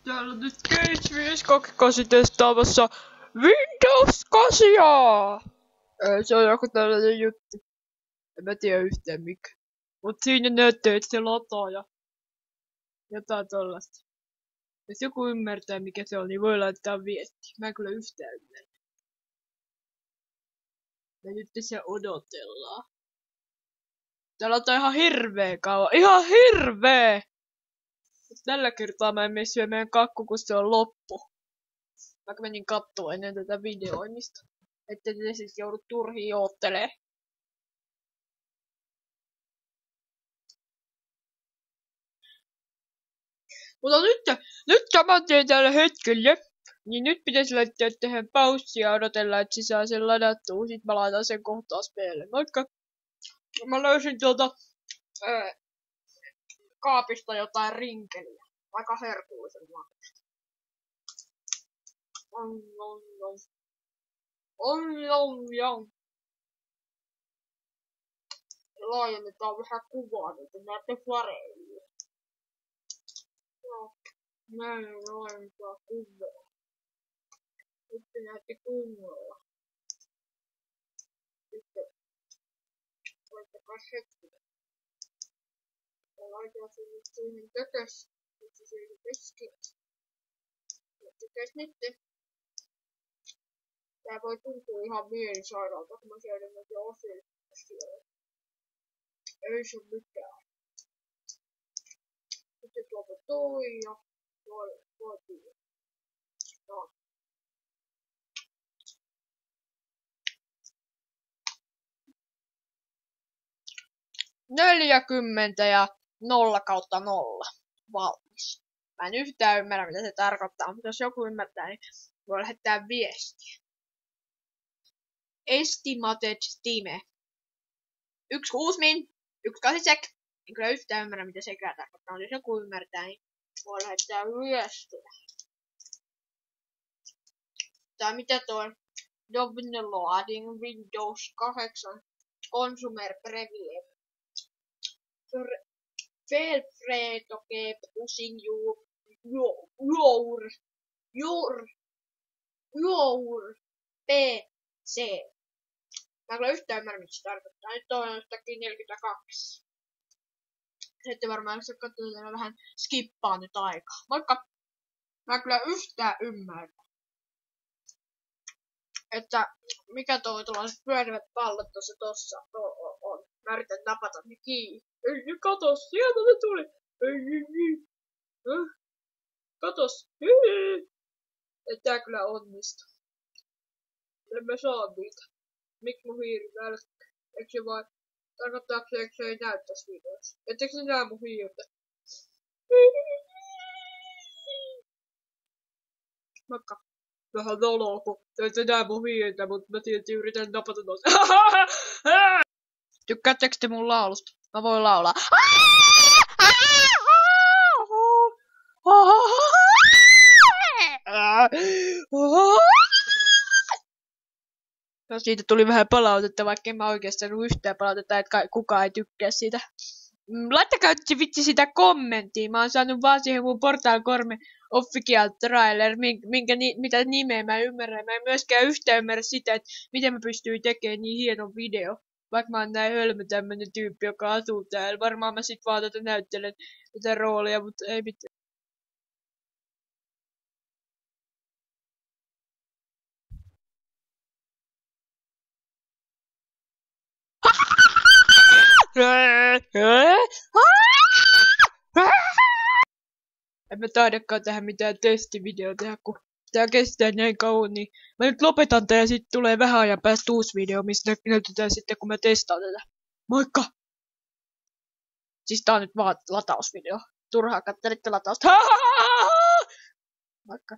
Täällä on nyt Case 528 testaamassa Windows 8. Se on joku tällainen juttu. En mä tiedä yhtään mikä. Mut siinä näyttää, että se lataa ja jotain tollasta. Jos joku ymmärtää mikä se on, niin voi laittaa viesti. Mä en kyllä yhtään ymmärrä. Ja nyt tässä odotellaan. Täällä on ihan hirveä kauan. Ihan hirveä! Tällä kertaa mä en mene syömään kakku, kun se on loppu. Vaikka menin kattoo ennen tätä videoimista. Ette te siis joudu turhiin oottelee. Mutta nyt saman tien tällä hetkellä, niin nyt pitäisi laittaa tähän paussia ja odotella, että se saa sen ladattua. Sit mä laitan sen kohtaa meille. Moikka! Mä löysin tuolta kaapista jotain rinkeliä. Aika herkullisen makuista. Laajennetaan vähän kuvaa, että näette paremmin. Näin laajennetaan kuvaa. Nyt te näette kunnolla. Sitten laittakaa hetkinen. Ja laitetaan se nyt siihen tökös. Nyt se siihen keskellä. Mitäs nyt? Tää voi tuntua ihan mielisairaalta, kun mä syödän näitä osia. Ei se mitään. Sitten tuolta toi ja toi tiiä. No. Neljäkymmentä ja 0/0. Valmis. Mä en yhtään ymmärrä mitä se tarkoittaa, mutta jos joku ymmärtää, niin voi lähettää viestiä. Estimated time. 1 huusmin, 1 kasisek. En kyllä yhtään ymmärrä mitä sekään tarkoittaa, mutta jos joku ymmärtää, niin voi lähettää viestiä. Tai mitä toi? Downloading Windows 8 Consumer Preview. Feel free to keep using your PC. Mä en kyllä yhtään ymmärrä mitä se tarkoittaa. Nyt on jostakin 42. Sitten varmaan jos katsotaan vähän skippaa nyt aikaa. Moikka! Mä en kyllä yhtään ymmärrä. Että mikä toi tuollaiset pyörivät pallot tossa on. Mä yritän napata ne kiinni. Ei, katos, sieltä ne tuli. Ei. Katos. Ei tää kyllä onnistu. En mä saa niitä. Mik mun hiiri välkkää? Eikö se vaan... Tarkoittaako se, eikö se ei näy tässä videossa? Etteikö se näe mun hiirtä? Moikka. Vähän noloa, kun te ette näe mun hiirtä, mutta mä tietysti yritän napata noita. Tykkäättekö te mun laulusta? Mä voin laulaa. No siitä tuli vähän palautetta, vaikka en mä oikeastaan yhtään palautetta, että kukaan ei tykkää siitä. Laittakaa vitsi sitä kommenttiin. Mä oon saanut vaan siihen mun Portal 3 official trailer, mitä nimeä mä ymmärrän. Mä en myöskään yhtään ymmärrä sitä, että miten mä pystyin tekemään niin hienon video. Vaikka mä oon näin hölmö tämmönen tyyppi, joka asuu täällä. Varmaan mä sit vaan näyttelen tätä roolia, mutta ei mitään. En mä taidakaan tähän mitään testivideo tehdä, kun tää kestää näin kauan, niin mä nyt lopetan tää ja sit tulee vähän ajan päästä uusi video, missä näytetään sitten kun mä testaan tätä. Moikka! Siis tää on nyt vaan latausvideo. Turhaa kattelitte latausta. Moikka!